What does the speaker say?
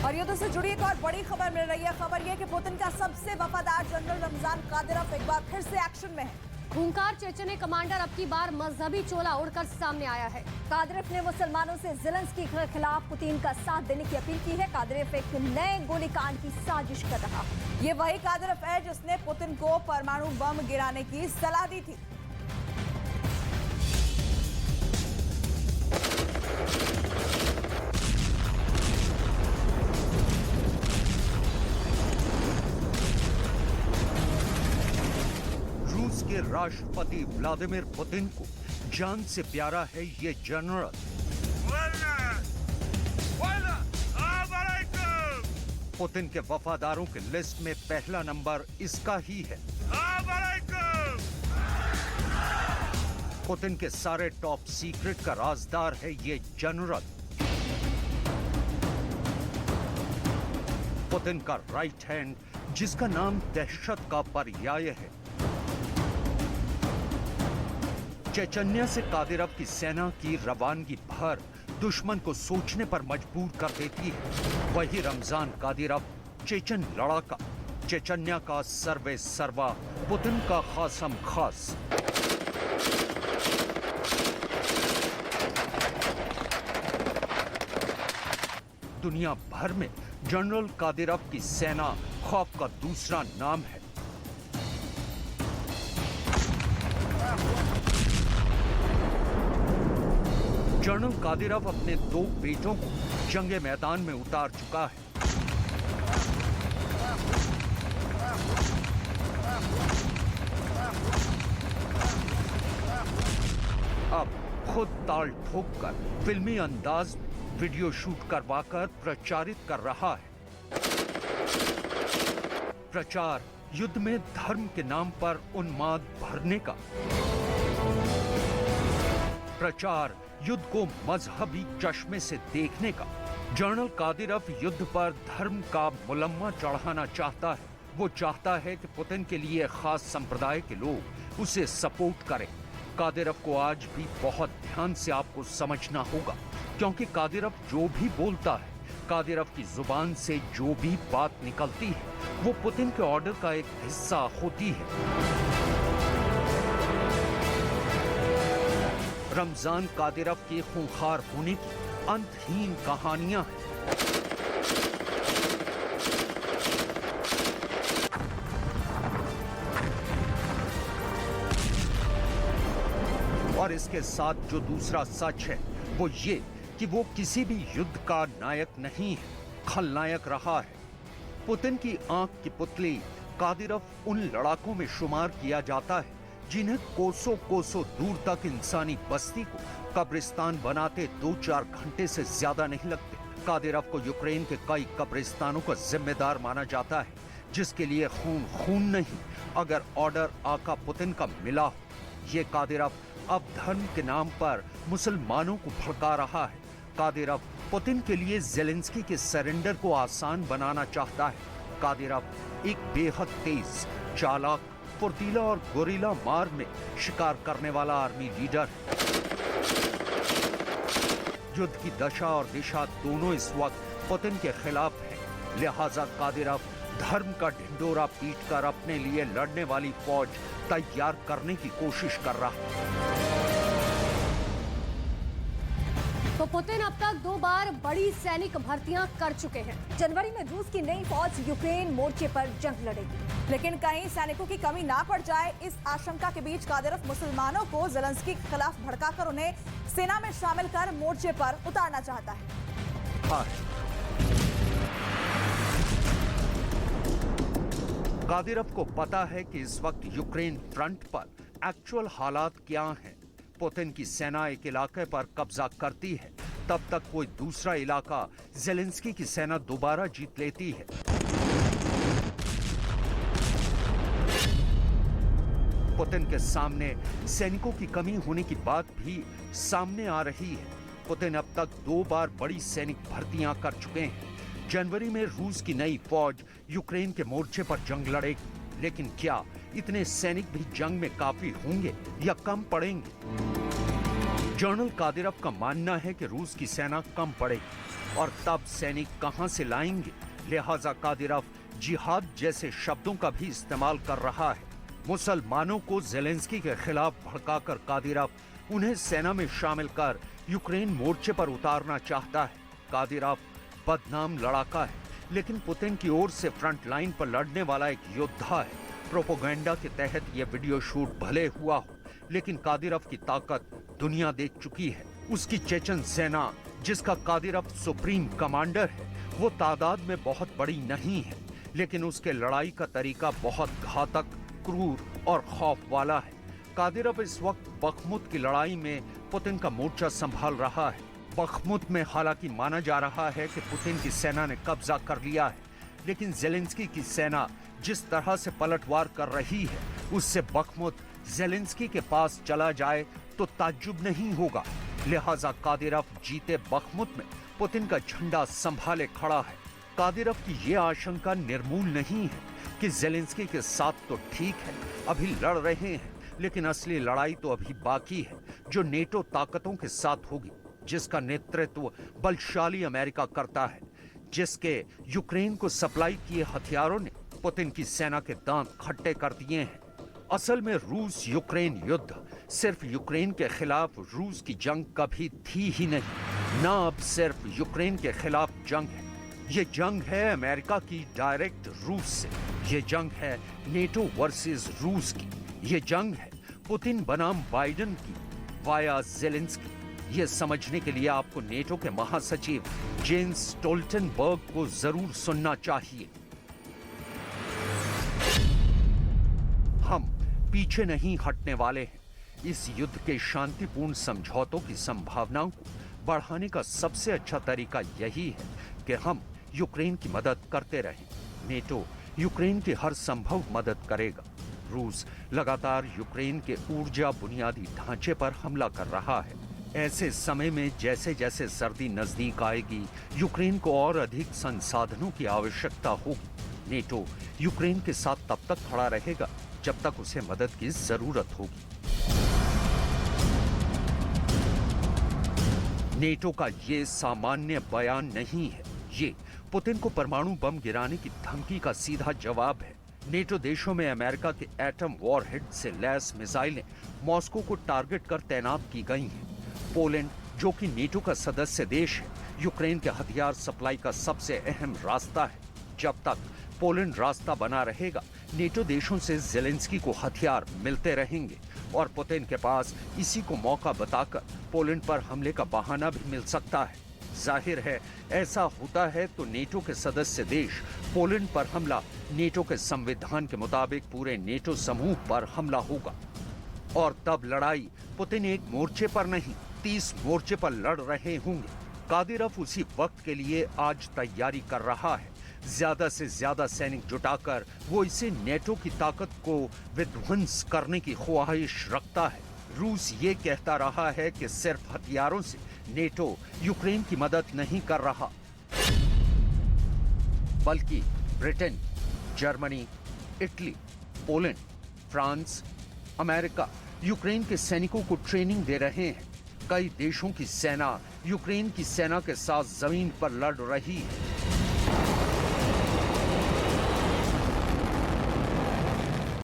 और युद्ध से जुड़ी एक और बड़ी खबर मिल रही है। खबर यह कि पुतिन का सबसे वफादार जनरल रमजान कादिरोव एक बार फिर से एक्शन में है। खूंखार चेचन्य कमांडर अब की बार मजहबी चोला ओढ़कर सामने आया है। कादिरोव ने मुसलमानों से ज़ेलेंस्की के खिलाफ पुतिन का साथ देने की अपील की है। कादिरोव एक नए गोलीकांड की साजिश कर रहा है। ये वही कादिरोव है जिसने पुतिन को परमाणु बम गिराने की सलाह दी थी। रूस के राष्ट्रपति व्लादिमीर पुतिन को जान से प्यारा है ये जनरल। पुतिन के वफादारों के लिस्ट में पहला नंबर इसका ही है। पुतिन के सारे टॉप सीक्रेट का राजदार है ये जनरल। पुतिन का राइट हैंड जिसका नाम दहशत का पर्याय है। चेचन्या से कादिरोव की सेना की रवानगी भर दुश्मन को सोचने पर मजबूर कर देती है। वही रमजान कादिरोव, चेचन लड़ाका, चेचन्या का सर्वे सर्वा, पुतिन का खासम खास। दुनिया भर में जनरल कादिरोव की सेना खौफ का दूसरा नाम है। जनरल कादिरोव अपने दो बेटों को जंगे मैदान में उतार चुका है। अब खुद ताल ठोककर फिल्मी अंदाज में वीडियो शूट करवाकर प्रचारित कर रहा है। प्रचार युद्ध में धर्म के नाम पर उन्माद भरने का। प्रचार युद्ध को मजहबी चश्मे से देखने का। जनरल कादिरोव युद्ध पर धर्म का मुलम्मा चढ़ाना चाहता है। वो चाहता है कि पुतिन के लिए खास संप्रदाय के लोग उसे सपोर्ट करें। कादिरोव को आज भी बहुत ध्यान से आपको समझना होगा, क्योंकि कादिरोव जो भी बोलता है, कादिरोव की जुबान से जो भी बात निकलती है, वो पुतिन के ऑर्डर का एक हिस्सा होती है। रमजान कादिरोव के खूंखार होने की अंतहीन कहानियां हैं। और इसके साथ जो दूसरा सच है वो ये कि वो किसी भी युद्ध का नायक नहीं है, खलनायक रहा है। पुतिन की आंख की पुतली कादिरोव उन लड़ाकों में शुमार किया जाता है जिन्हें कोसों कोसों दूर तक इंसानी बस्ती को कब्रिस्तान बनाते 2-4 घंटे से ज्यादा नहीं लगते। कादिरोव को यूक्रेन के कई कब्रिस्तानों का जिम्मेदार माना जाता है, जिसके लिए खून नहीं, अगर ऑर्डर आका पुतिन का मिला हो। ये कादिरोव अब धर्म के नाम पर मुसलमानों को भड़का रहा है। कादिरोव पुतिन के लिए ज़ेलेंस्की के सरेंडर को आसान बनाना चाहता है। कादिरोव एक बेहद तेज, चालाक, फुर्तीला और गोरिल्ला मार में शिकार करने वाला आर्मी लीडर है। युद्ध की दशा और दिशा दोनों इस वक्त पुतिन के खिलाफ है। लिहाजा कादिरोव धर्म का ढिंडोरा पीटकर अपने लिए लड़ने वाली फौज तैयार करने की कोशिश कर रहा है। तो पुतिन अब तक 2 बार बड़ी सैनिक भर्तियां कर चुके हैं। जनवरी में रूस की नई फौज यूक्रेन मोर्चे पर जंग लड़ेगी, लेकिन कहीं सैनिकों की कमी ना पड़ जाए, इस आशंका के बीच कादिरोव मुसलमानों को ज़ेलेंस्की के खिलाफ भड़काकर उन्हें सेना में शामिल कर मोर्चे पर उतारना चाहता है। कादिरोव को पता है कि इस वक्त यूक्रेन फ्रंट पर एक्चुअल हालात क्या हैं। पुतिन की सेना एक इलाके पर कब्जा करती है, तब तक कोई दूसरा इलाका ज़ेलेंस्की की सेना दोबारा जीत लेती है। पुतिन के सामने सैनिकों की कमी होने की बात भी सामने आ रही है। पुतिन अब तक 2 बार बड़ी सैनिक भर्तियां कर चुके हैं। जनवरी में रूस की नई फौज यूक्रेन के मोर्चे पर जंग लड़ेगी, लेकिन क्या इतने सैनिक भी जंग में काफी होंगे या कम पड़ेंगे? जनरल कादिरोव का मानना है कि रूस की सेना कम पड़ेगी। और तब सैनिक कहां से लाएंगे? लिहाजा कादिरोव जिहाद जैसे शब्दों का भी इस्तेमाल कर रहा है। मुसलमानों को ज़ेलेंस्की के खिलाफ भड़काकर कादिरोव उन्हें सेना में शामिल कर यूक्रेन मोर्चे पर उतारना चाहता है। कादिरोव बदनाम लड़ाका है, लेकिन पुतिन की ओर से फ्रंट लाइन पर लड़ने वाला एक योद्धा है। प्रोपेगेंडा के तहत यह वीडियो शूट भले हुआ हो, लेकिन कादिरोव की ताकत दुनिया देख चुकी है। उसकी चेचन सेना, जिसका कादिरोव सुप्रीम कमांडर है, वो तादाद में बहुत बड़ी नहीं है, लेकिन उसके लड़ाई का तरीका बहुत घातक, क्रूर और खौफ वाला है। कादिरोव इस वक्त बखमुत की लड़ाई में पुतिन का मोर्चा संभाल रहा है। बखमुत में हालांकि माना जा रहा है कि पुतिन की सेना ने कब्जा कर लिया है, लेकिन ज़ेलेंस्की की सेना जिस तरह से पलटवार कर रही है, उससे बखमुत ज़ेलेंस्की के पास चला जाए तो ताज्जुब नहीं होगा। लिहाजा कादिरोव जीते बखमुत में पुतिन का झंडा संभाले खड़ा है। कादिरोव की ये आशंका निर्मूल नहीं है कि ज़ेलेंस्की के साथ तो ठीक है, अभी लड़ रहे हैं, लेकिन असली लड़ाई तो अभी बाकी है, जो नेटो ताकतों के साथ होगी, जिसका नेतृत्व बलशाली अमेरिका करता है, जिसके यूक्रेन को सप्लाई किए हथियारों ने पुतिन की सेना के दांत खट्टे कर दिए हैं। असल में रूस यूक्रेन युद्ध सिर्फ यूक्रेन के खिलाफ रूस की जंग कभी थी ही नहीं, ना अब सिर्फ यूक्रेन के खिलाफ जंग है। ये जंग है अमेरिका की डायरेक्ट रूस से, ये जंग है नेटो वर्सेस रूस की, ये जंग है पुतिन बनाम बाइडेन की वाया ज़ेलेंस्की। ये समझने के लिए आपको नेटो के महासचिव जेन्स स्टोल्टनबर्ग को जरूर सुनना चाहिए। हम पीछे नहीं हटने वाले हैं। इस युद्ध के शांतिपूर्ण समझौतों की संभावनाओं को बढ़ाने का सबसे अच्छा तरीका यही है कि हम यूक्रेन की मदद करते रहें। नेटो यूक्रेन की हर संभव मदद करेगा। रूस लगातार यूक्रेन के ऊर्जा बुनियादी ढांचे पर हमला कर रहा है। ऐसे समय में जैसे जैसे सर्दी नजदीक आएगी, यूक्रेन को और अधिक संसाधनों की आवश्यकता होगी। नेटो यूक्रेन के साथ तब तक खड़ा रहेगा जब तक उसे मदद की जरूरत होगी। नेटो का ये सामान्य बयान नहीं है, ये पुतिन को परमाणु बम गिराने की धमकी का सीधा जवाब है। नेटो देशों में अमेरिका के एटम वॉरहेड से लैस मिसाइलें मॉस्को को टारगेट कर तैनात की गई हैं। पोलैंड, जो कि नेटो का सदस्य देश है, यूक्रेन के हथियार सप्लाई का सबसे अहम रास्ता है। जब तक पोलैंड रास्ता बना रहेगा, नेटो देशों से ज़ेलेंस्की को हथियार मिलते रहेंगे और पुतिन के पास इसी को मौका बताकर पोलैंड पर हमले का बहाना भी मिल सकता है। जाहिर है, ऐसा होता है तो नेटो के सदस्य देश पोलैंड पर हमला नेटो के संविधान के मुताबिक पूरे नेटो समूह पर हमला होगा और तब लड़ाई पुतिन एक मोर्चे पर नहीं 30 मोर्चे पर लड़ रहे होंगे। कादिरोव उसी वक्त के लिए आज तैयारी कर रहा है। ज्यादा से ज्यादा सैनिक जुटाकर वो इसे नेटो की ताकत को विध्वंस करने की ख्वाहिश रखता है। रूस ये कहता रहा है कि सिर्फ हथियारों से नेटो यूक्रेन की मदद नहीं कर रहा, बल्कि Britain, Germany, Italy, Poland, France, America Ukraine के सैनिकों को ट्रेनिंग दे रहे हैं। कई देशों की सेना यूक्रेन की सेना के साथ जमीन पर लड़ रही है।